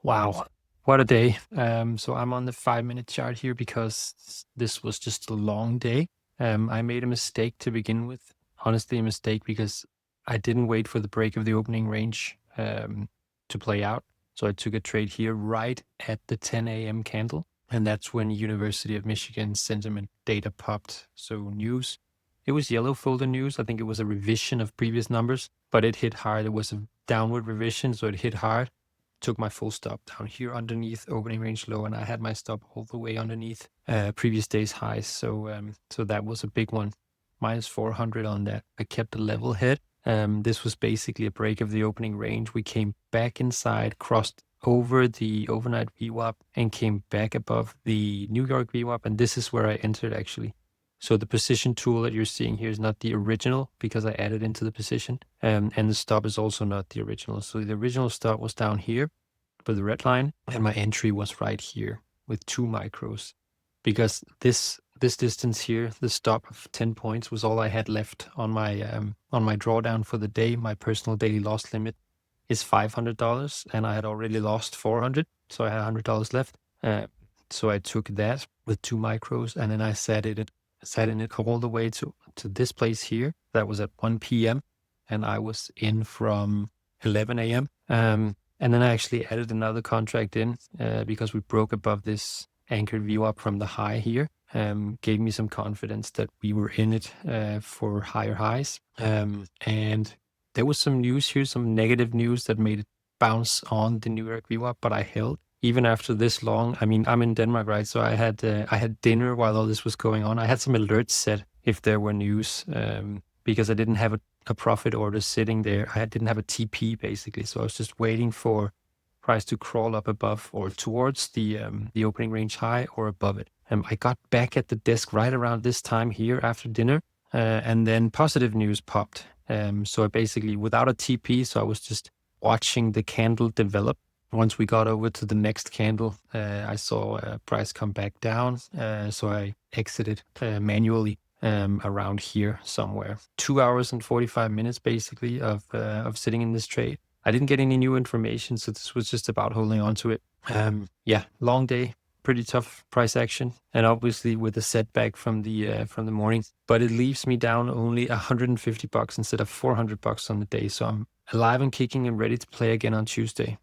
Wow, what a day. So I'm on the 5 minute chart here because this was just a long day. I made a mistake to begin with. Honestly, a mistake because I didn't wait for the break of the opening range to play out. So I took a trade here right at the 10 a.m. candle. And that's when University of Michigan sentiment data popped. So news, it was yellow folder news. I think it was a revision of previous numbers, but it hit hard. It was a downward revision, so it hit hard. Took my full stop down here underneath opening range low, and I had my stop all the way underneath previous day's highs. So that was a big one, minus 400 on that. I kept a level head. This was basically a break of the opening range. We came back inside, crossed over the overnight VWAP, and came back above the New York VWAP, and this is where I entered actually. So the position tool that you're seeing here is not the original because I added into the position. And the stop is also not the original. So the original stop was down here for the red line, and my entry was right here with 2 micros. Because this distance here, the stop of 10 points was all I had left on my drawdown for the day. My personal daily loss limit is $500, and I had already lost 400, so I had $100 left. So I took that with 2 micros, and then I sat in it all the way to this place here. That was at 1 p.m. and I was in from 11 a.m. And then I actually added another contract in because we broke above this anchored view up from the high here. Gave me some confidence that we were in it for higher highs. And there was some news here, some negative news that made it bounce on the New York VWAP, but I held. Even after this long, I mean, I'm in Denmark, right? So I had dinner while all this was going on. I had some alerts set if there were news because I didn't have a profit order sitting there. I didn't have a TP basically, so I was just waiting for price to crawl up above or towards the opening range high or above it. I got back at the desk right around this time here after dinner, and then positive news popped. So I basically, without a TP, so I was just watching the candle develop. Once we got over to the next candle, I saw price come back down, so I exited manually around here somewhere. 2 hours and 45 minutes basically of sitting in this trade. I didn't get any new information, so this was just about holding on to it. Long day, pretty tough price action, and obviously with a setback from the morning. But it leaves me down only $150 instead of $400 on the day. So I'm alive and kicking and ready to play again on Tuesday.